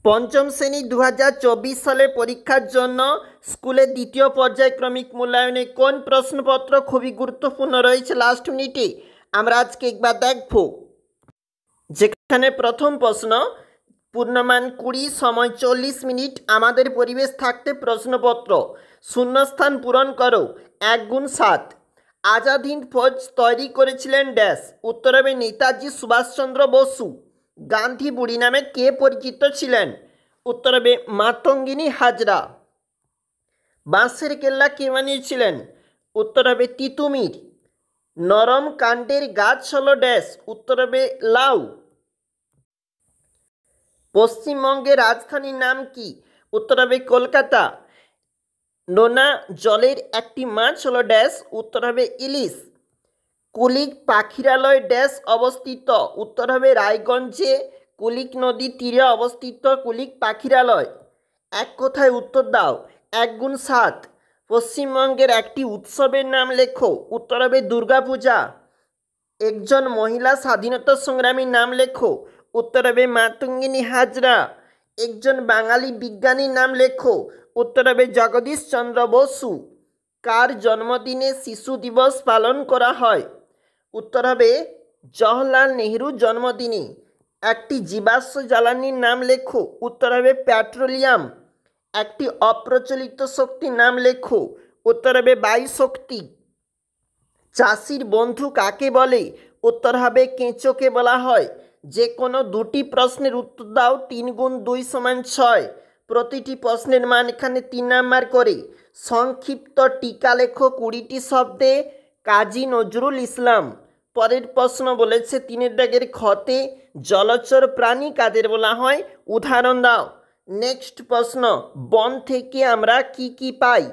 পঞ্চম শ্রেণী 2024 সালে পরীক্ষার জন্য স্কুলের দ্বিতীয় পর্যায়ক্রমিক মূল্যায়নে কোন প্রশ্নপত্র খুবই গুরুত্বপূর্ণ রয়েছে লাস্ট মিনিটে আমরা আজকে একবার দেখব। যেখানে প্রথম প্রশ্ন, পূর্ণমান 20, সময় 40 মিনিট, আমাদের পরিবেশ থাকতে প্রশ্নপত্র, শূন্যস্থান পূরণ করো। 1 গুণ 7। আজাদ হিন্দ ফৌজ তৈরি করেছিলেন ড্যাশ। উত্তর হবে নেতাজি সুভাষচন্দ্র বসু। গান্ধী বুড়ি নামে কে পরিচিত ছিলেন? উত্তর হবে মাতঙ্গিনী হাজরা। বাঁশের কেল্লা কে বানিয়েছিলেন? উত্তর হবে তিতুমির। নরম কাণ্ডের গাছ হলো ড্যাশ। উত্তর হবে লাউ। পশ্চিমবঙ্গের রাজধানীর নাম কি? উত্তর হবে কলকাতা। নোনা জলের একটি মাছ হলো ড্যাশ। উত্তর হবে ইলিশ। কুলিক পাখিরালয় ড্যাশ অবস্থিত? উত্তর হবে রায়গঞ্জে কুলিক নদীর তীরে অবস্থিত কুলিক পাখিরালয়। এক কথায় উত্তর দাও। 1 গুণ 7। পশ্চিমবঙ্গের একটি উৎসবের নাম লেখো। উত্তর হবে দুর্গাপূজা। একজন মহিলা স্বাধীনতা সংগ্রামীর নাম লেখো। উত্তর হবে মাতঙ্গিনী হাজরা। একজন বাঙালি বিজ্ঞানীর নাম লেখো। উত্তর হবে জগদীশ চন্দ্র বসু। কার জন্মদিনে শিশু দিবস পালন করা হয়? উত্তর হবে জওহরলাল নেহরুর জন্মদিনে। একটি জীবাশ্ম জ্বালানির নাম লেখো। উত্তর হবে পেট্রোলিয়াম। একটি অপ্রচলিত শক্তির নাম লেখো। উত্তর হবে বায়ু শক্তি। চাষির বন্ধু কাকে বলে? উত্তর হবে কেঁচোকে বলা হয়। যে কোনো দুটি প্রশ্নের উত্তর দাও। 3 গুণ 2 সমান 6। প্রতিটি প্রশ্নের মান এখানে 3 নাম্বার করে। সংক্ষিপ্ত টিকা লেখো 20টি শব্দে। কাজী নজরুল ইসলাম। পরের প্রশ্ন বলেছে 3 দাগের খতে জলচর প্রাণী কাদের বলা হয়? উদাহরণ দাও। নেক্সট প্রশ্ন, বন থেকে আমরা কি কি পাই?